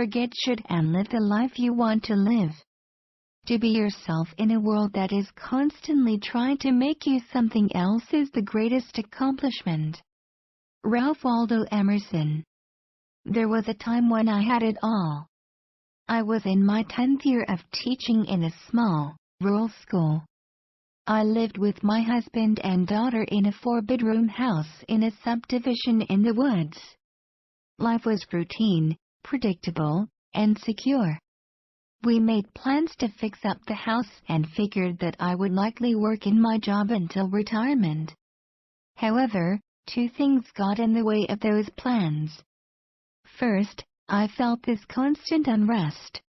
forget should and live the life you want to live. To be yourself in a world that is constantly trying to make you something else is the greatest accomplishment. Ralph Waldo Emerson. There was a time when I had it all. I was in my 10th year of teaching in a small, rural school. I lived with my husband and daughter in a 4-bedroom house in a subdivision in the woods. Life was routine, predictable, and secure. We made plans to fix up the house and figured that I would likely work in my job until retirement. However, 2 things got in the way of those plans. First, I felt this constant unrest.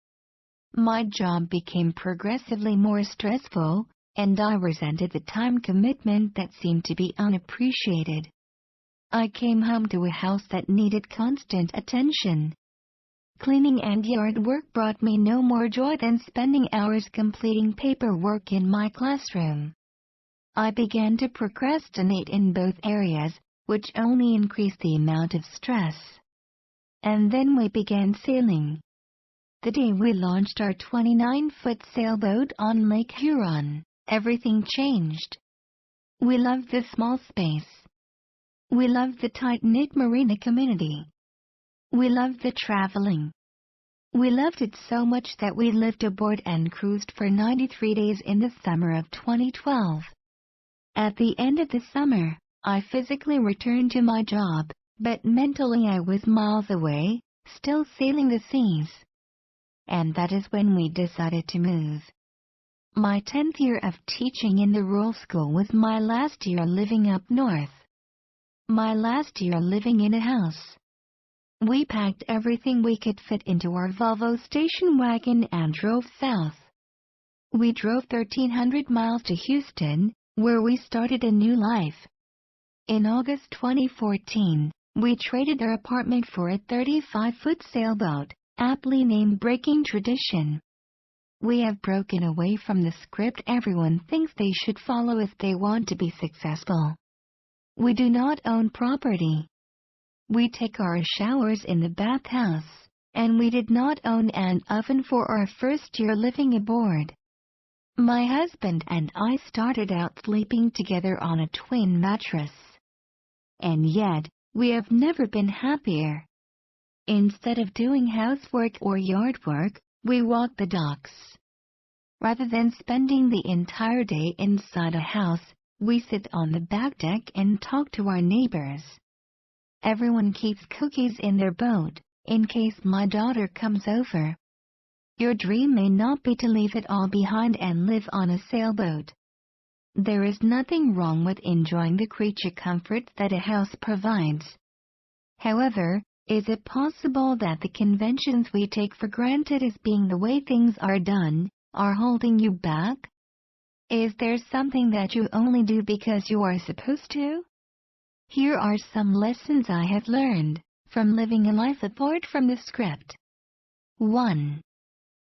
My job became progressively more stressful, and I resented the time commitment that seemed to be unappreciated. I came home to a house that needed constant attention. Cleaning and yard work brought me no more joy than spending hours completing paperwork in my classroom. I began to procrastinate in both areas, which only increased the amount of stress. And then we began sailing. The day we launched our 29-foot sailboat on Lake Huron, everything changed. We loved the small space. We loved the tight-knit marina community. We loved the traveling. We loved it so much that we lived aboard and cruised for 93 days in the summer of 2012. At the end of the summer, I physically returned to my job, but mentally I was miles away, still sailing the seas. And that is when we decided to move. My 10th year of teaching in the rural school was my last year living up north. My last year living in a house. We packed everything we could fit into our Volvo station wagon and drove south. We drove 1,300 miles to Houston, where we started a new life. In August 2014, we traded our apartment for a 35-foot sailboat, aptly named Breaking Tradition. We have broken away from the script everyone thinks they should follow if they want to be successful. We do not own property. We take our showers in the bathhouse, and we did not own an oven for our first year living aboard. My husband and I started out sleeping together on a twin mattress. And yet, we have never been happier. Instead of doing housework or yard work, we walk the docks. Rather than spending the entire day inside a house, we sit on the back deck and talk to our neighbors. Everyone keeps cookies in their boat, in case my daughter comes over. Your dream may not be to leave it all behind and live on a sailboat. There is nothing wrong with enjoying the creature comforts that a house provides. However, is it possible that the conventions we take for granted as being the way things are done, are holding you back? Is there something that you only do because you are supposed to? Here are some lessons I have learned from living a life apart from the script. 1.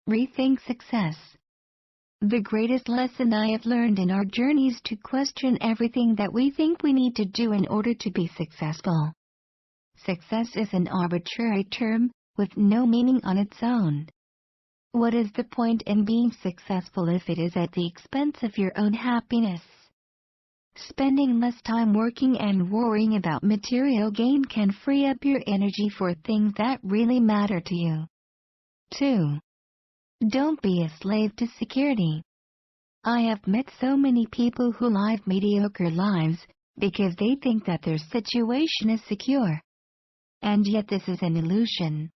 Rethink success. The greatest lesson I have learned in our journey is to question everything that we think we need to do in order to be successful. Success is an arbitrary term with no meaning on its own. What is the point in being successful if it is at the expense of your own happiness? Spending less time working and worrying about material gain can free up your energy for things that really matter to you. 2. Don't be a slave to security. I have met so many people who live mediocre lives because they think that their situation is secure. And yet this is an illusion.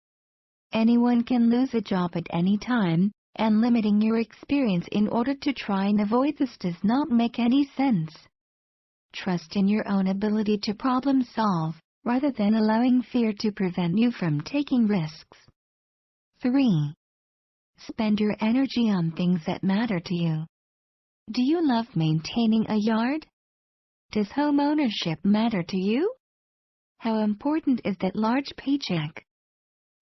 Anyone can lose a job at any time, and limiting your experience in order to try and avoid this does not make any sense. Trust in your own ability to problem solve, rather than allowing fear to prevent you from taking risks. 3. Spend your energy on things that matter to you. Do you love maintaining a yard? Does home ownership matter to you? How important is that large paycheck?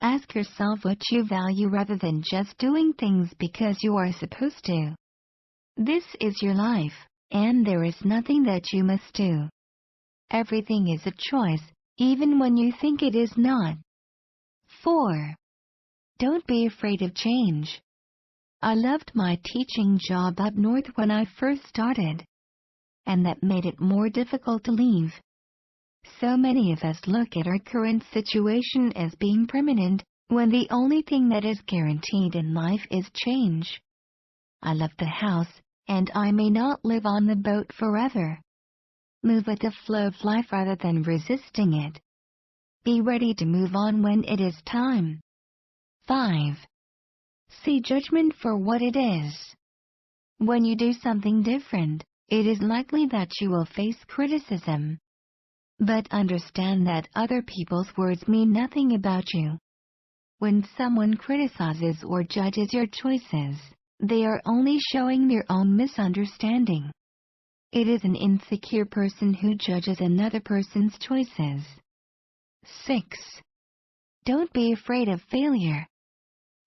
Ask yourself what you value rather than just doing things because you are supposed to. This is your life, and there is nothing that you must do. Everything is a choice, even when you think it is not. 4. Don't be afraid of change. I loved my teaching job up north when I first started, and that made it more difficult to leave. So many of us look at our current situation as being permanent, when the only thing that is guaranteed in life is change. I love the house, and I may not live on the boat forever. Move with the flow of life rather than resisting it. Be ready to move on when it is time. 5. See judgment for what it is. When you do something different, it is likely that you will face criticism. But understand that other people's words mean nothing about you. When someone criticizes or judges your choices, they are only showing their own misunderstanding. It is an insecure person who judges another person's choices. 6. Don't be afraid of failure.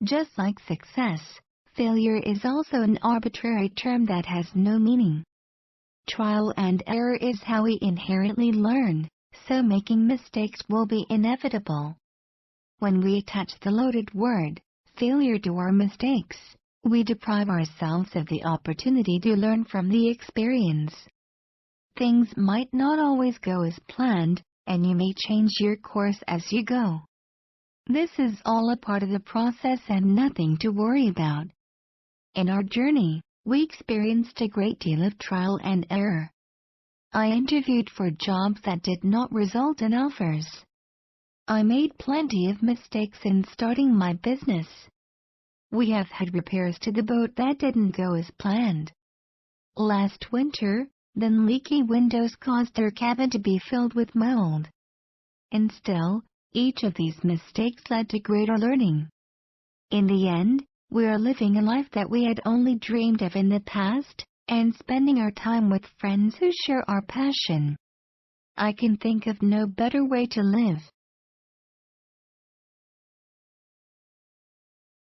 Just like success, failure is also an arbitrary term that has no meaning. Trial and error is how we inherently learn, so making mistakes will be inevitable. When we attach the loaded word, failure, to our mistakes, we deprive ourselves of the opportunity to learn from the experience. Things might not always go as planned, and you may change your course as you go. This is all a part of the process and nothing to worry about. In our journey, we experienced a great deal of trial and error. I interviewed for jobs that did not result in offers. I made plenty of mistakes in starting my business. We have had repairs to the boat that didn't go as planned. Last winter, then leaky windows caused our cabin to be filled with mold. And still, each of these mistakes led to greater learning. In the end, we are living a life that we had only dreamed of in the past, and spending our time with friends who share our passion. I can think of no better way to live.